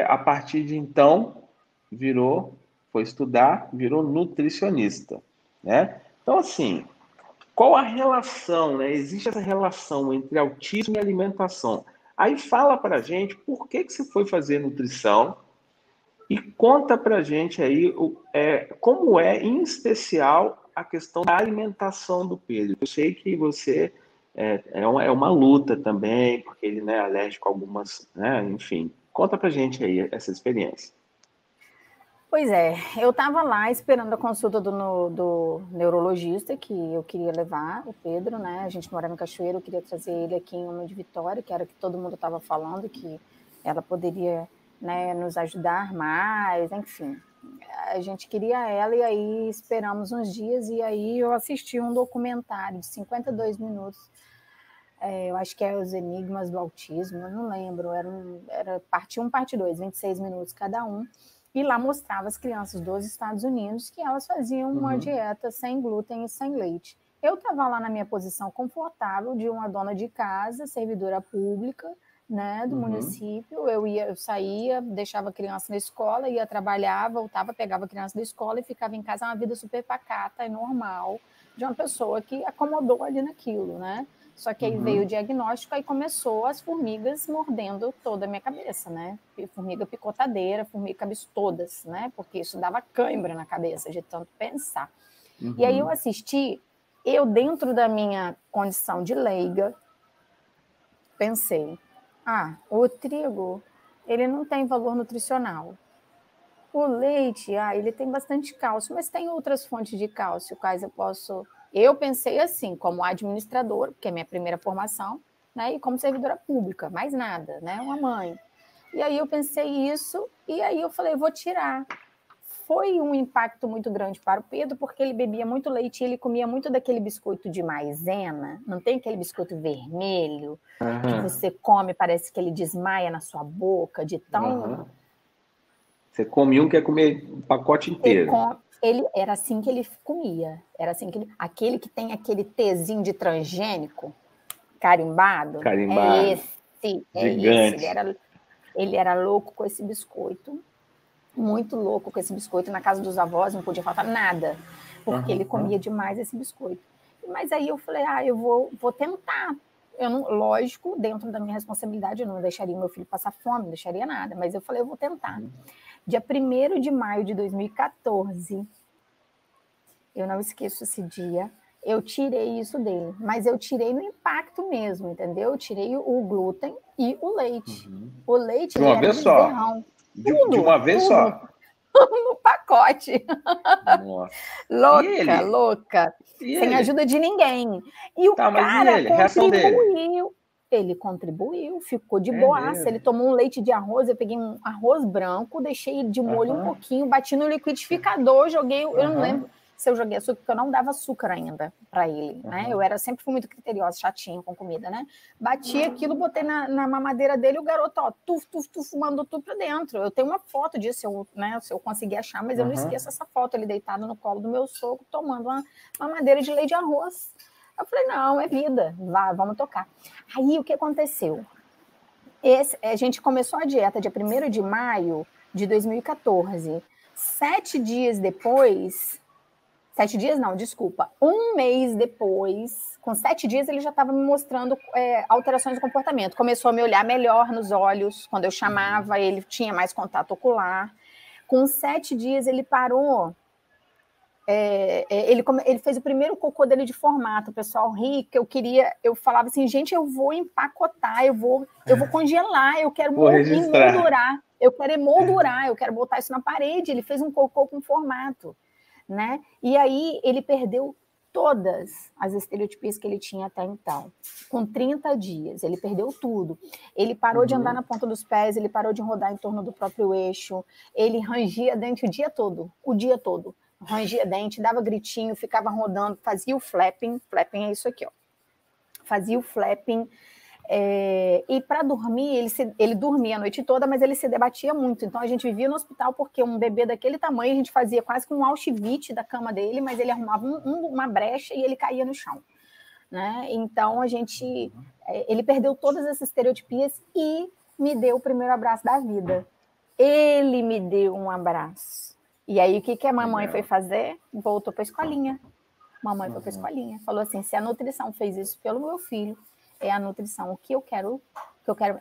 a partir de então, foi estudar, virou nutricionista, né? Então, assim, qual a relação, né? Existe essa relação entre autismo e alimentação. Aí fala pra gente por que você foi fazer nutrição e conta pra gente aí como é, em especial, a questão da alimentação do Pedro. Eu sei que você é uma luta também, porque ele, né, é alérgico a algumas, né, enfim. Conta pra gente aí essa experiência. Pois é, eu estava lá esperando a consulta do neurologista que eu queria levar, o Pedro, né? A gente morava em Cachoeiro, eu queria trazer ele aqui em Uma de Vitória, que era o que todo mundo estava falando, que ela poderia, né, nos ajudar mais, enfim. A gente queria ela e aí esperamos uns dias e aí eu assisti um documentário de 52 minutos, eu acho que é Os Enigmas do Autismo, eu não lembro, era parte 1, parte 2, 26 minutos cada um. E lá mostrava as crianças dos Estados Unidos que elas faziam uma dieta sem glúten e sem leite. Eu estava lá na minha posição confortável de uma dona de casa, servidora pública, né, do município. Eu saía, deixava a criança na escola, ia trabalhar, voltava, pegava a criança da escola e ficava em casa, uma vida super pacata e normal de uma pessoa que acomodou ali naquilo, né? Só que aí veio o diagnóstico, aí começou as formigas mordendo toda a minha cabeça, né? Formiga picotadeira, formiga cabeça todas, né? Porque isso dava cãibra na cabeça de tanto pensar. E aí eu assisti, eu dentro da minha condição de leiga, pensei, o trigo, ele não tem valor nutricional. O leite, ele tem bastante cálcio, mas tem outras fontes de cálcio, quais eu posso... Eu pensei assim, como administradora, porque é minha primeira formação, né, e como servidora pública, mais nada, né, uma mãe. E aí eu pensei isso, e aí eu falei, vou tirar. Foi um impacto muito grande para o Pedro, porque ele bebia muito leite e ele comia muito daquele biscoito de maisena, não tem aquele biscoito vermelho, que você come, parece que ele desmaia na sua boca, de tão... Você come um, quer comer o pacote inteiro. Ele era assim que ele comia, era assim que aquele que tem aquele Tzinho de transgênico carimbado, Carimbado. é esse. Gigante. Ele era louco com esse biscoito, muito louco com esse biscoito. Na casa dos avós não podia faltar nada, porque ele comia demais esse biscoito. Mas aí eu falei, eu vou tentar. Eu não, lógico, dentro da minha responsabilidade, eu não deixaria meu filho passar fome, não deixaria nada, mas eu falei, eu vou tentar. Dia 1º de maio de 2014, eu não esqueço esse dia, eu tirei isso dele, mas eu tirei no impacto mesmo, entendeu? Eu tirei o glúten e o leite. O leite, De uma vez só? De uma vez só? No pacote. Nossa. Louca, sem ajuda de ninguém. E o mas e cara ele? Reação dele? Ele contribuiu, ficou de É boaça. mesmo? Ele tomou um leite de arroz, eu peguei um arroz branco, deixei de molho um pouquinho, bati no liquidificador, joguei, eu não lembro se eu joguei açúcar, porque eu não dava açúcar ainda para ele, né? Eu sempre fui muito criteriosa, chatinha com comida, né? Bati aquilo, botei na mamadeira dele, o garoto, mandou tudo para dentro. Eu tenho uma foto disso, se eu conseguir achar, mas eu não esqueço essa foto, ele deitado no colo do meu sogro, tomando uma mamadeira de leite de arroz. Eu falei, não, é vida, vamos tocar. Aí, o que aconteceu? A gente começou a dieta dia 1º de maio de 2014. 7 dias depois... 7 dias não, desculpa. Um mês depois, com 7 dias, ele já estava me mostrando alterações do comportamento. Começou a me olhar melhor nos olhos. Quando eu chamava, ele tinha mais contato ocular. Com 7 dias, ele parou... ele fez o primeiro cocô dele de formato, o pessoal ri, que eu falava assim, gente, eu vou empacotar, eu vou congelar, eu quero emoldurar, eu quero botar isso na parede. Ele fez um cocô com formato, né? E aí ele perdeu todas as estereotipias que ele tinha até então. Com 30 dias, ele perdeu tudo. Ele parou de andar na ponta dos pés, ele parou de rodar em torno do próprio eixo, ele rangia dente o dia todo. Rangia dente, dava gritinho, ficava rodando, fazia o flapping é isso aqui, ó. Fazia o flapping, e para dormir, ele dormia a noite toda, mas ele se debatia muito, então a gente vivia no hospital porque um bebê daquele tamanho, a gente fazia quase que um Auschwitz da cama dele, mas ele arrumava uma brecha e ele caía no chão, né? Então ele perdeu todas essas estereotipias e me deu o primeiro abraço da vida. Ele me deu um abraço. E aí, o que a mamãe foi fazer? Voltou para a escolinha. Mamãe foi para a escolinha. Falou assim, se a nutrição fez isso pelo meu filho, é a nutrição que eu quero,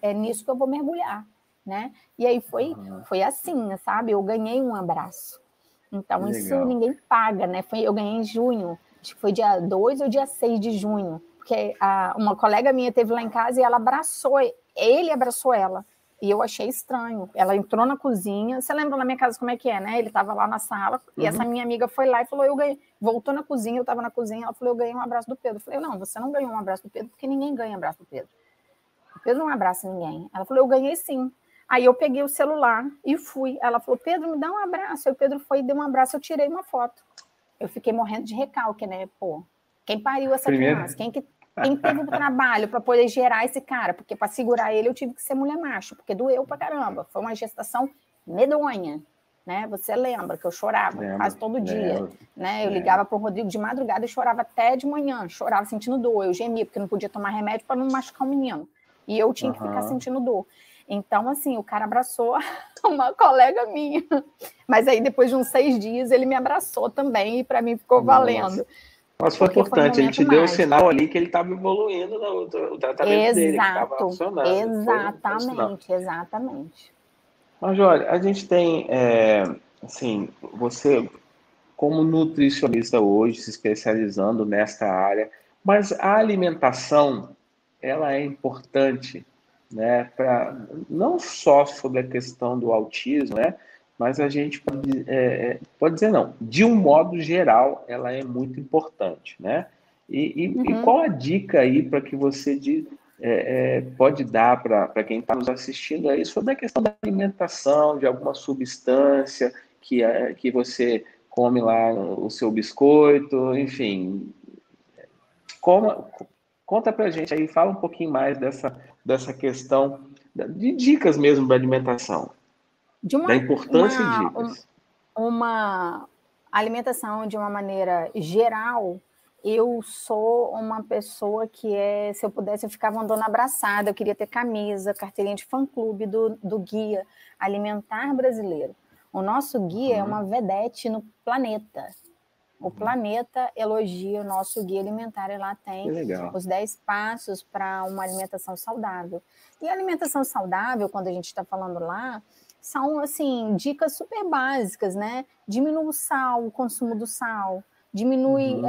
é nisso que eu vou mergulhar, né? E aí foi assim, sabe? Eu ganhei um abraço. Então, isso ninguém paga, né? Eu ganhei em junho. Acho que foi dia 2 ou dia 6 de junho. Porque uma colega minha teve lá em casa e ela ele abraçou ela. E eu achei estranho. Ela entrou na cozinha. Você lembra na minha casa como é que é, né? Ele estava lá na sala e essa minha amiga foi lá e falou, eu ganhei. Voltou na cozinha, eu estava na cozinha, ela falou, eu ganhei um abraço do Pedro. Eu falei, não, você não ganhou um abraço do Pedro porque ninguém ganha abraço do Pedro. O Pedro não abraça ninguém. Ela falou, eu ganhei sim. Aí eu peguei o celular e fui. Ela falou, Pedro, me dá um abraço. Aí o Pedro foi e deu um abraço, eu tirei uma foto. Eu fiquei morrendo de recalque, né? Pô, quem pariu essa criança? Quem teve o trabalho para poder gerar esse cara? Porque para segurar ele eu tive que ser mulher macho, porque doeu pra caramba. Foi uma gestação medonha, né? Você lembra que eu chorava quase todo dia, né? Eu ligava para o Rodrigo de madrugada e chorava até de manhã. Chorava sentindo dor. Eu gemia, porque não podia tomar remédio para não machucar o menino. E eu tinha que ficar sentindo dor. Então, assim, o cara abraçou uma colega minha. Mas aí, depois de uns 6 dias, ele me abraçou também e para mim ficou valendo. Mas foi importante, ele te deu um sinal ali que ele estava evoluindo no tratamento dele, que estava funcionando. Exatamente. Mas, olha, a gente tem, assim, você como nutricionista hoje, se especializando nesta área, mas a alimentação, ela é importante, né, não só sobre a questão do autismo, né, mas a gente pode dizer não, de um modo geral, ela é muito importante, né? E qual a dica aí para que você pode dar para quem está nos assistindo aí sobre a questão da alimentação, de alguma substância que você come lá o seu biscoito, enfim. Conta para a gente aí, fala um pouquinho mais dessa questão de dicas mesmo da alimentação. Da importância e dicas. Uma alimentação de uma maneira geral, eu sou uma pessoa que se eu pudesse, eu ficava andando abraçada, eu queria ter camisa, carteirinha de fã-clube do Guia Alimentar Brasileiro. O nosso guia é uma vedete no planeta. O planeta elogia o nosso guia alimentar e lá tem os 10 passos para uma alimentação saudável. E a alimentação saudável, quando a gente está falando lá, são, assim, dicas super básicas, né? Diminui o sal, o consumo do sal, diminui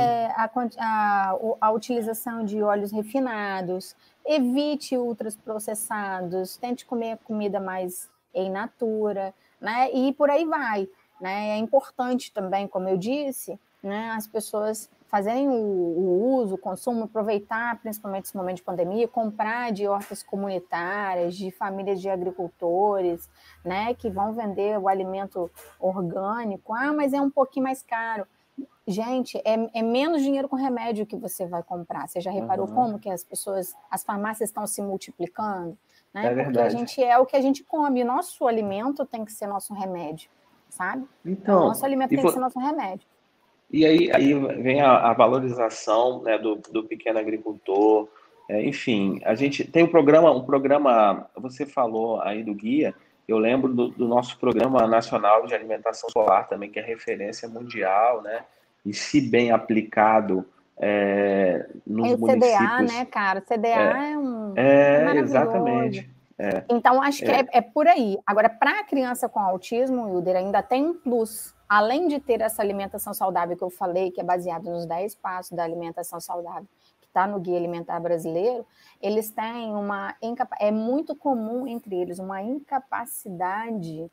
a utilização de óleos refinados, evite ultraprocessados, tente comer comida mais in natura, né? E por aí vai, né? É importante também, como eu disse, né, as pessoas fazerem o uso, o consumo, aproveitar, principalmente esse momento de pandemia, comprar de hortas comunitárias, de famílias de agricultores, né, que vão vender o alimento orgânico. Mas é um pouquinho mais caro. Gente, é menos dinheiro com remédio que você vai comprar. Você já reparou como que as farmácias estão se multiplicando? Né? Porque a gente é o que a gente come. Nosso alimento tem que ser nosso remédio, sabe? Então, nosso alimento tem que ser nosso remédio. E aí vem a valorização, né, do pequeno agricultor. Enfim, a gente tem um programa, você falou aí do guia, eu lembro do nosso Programa Nacional de Alimentação Solar também, que é referência mundial, né? E se bem aplicado nos municípios... CDA, né, cara? O CDA é maravilhoso. Exatamente. Então, acho que é por aí. Agora, para a criança com autismo, Hilder, ainda tem um plus. Além de ter essa alimentação saudável que eu falei, que é baseada nos 10 passos da alimentação saudável, que está no Guia Alimentar Brasileiro, eles têm é muito comum entre eles uma incapacidade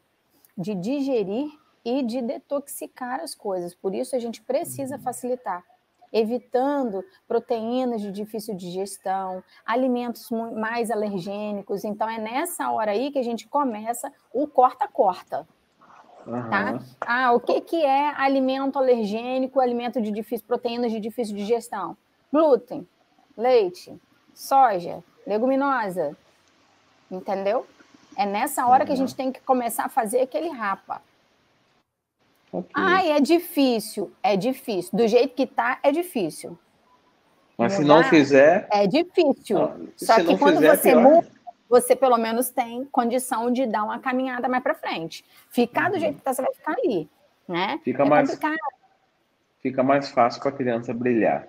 de digerir e de detoxicar as coisas. Por isso, a gente precisa facilitar, evitando proteínas de difícil digestão, alimentos mais alergênicos. Então, é nessa hora aí que a gente começa o corta-corta. Tá? O que é alimento alergênico, alimento de proteínas de difícil digestão? Glúten, leite, soja, leguminosa. Entendeu? É nessa hora que a gente tem que começar a fazer aquele rapa. É difícil. É difícil. Do jeito que tá, é difícil. Mas se não fizer... É difícil. Não, Só que quando você muda, você pelo menos tem condição de dar uma caminhada mais para frente. Ficar do jeito que tá, você vai ficar ali, né? Fica mais fácil para a criança brilhar.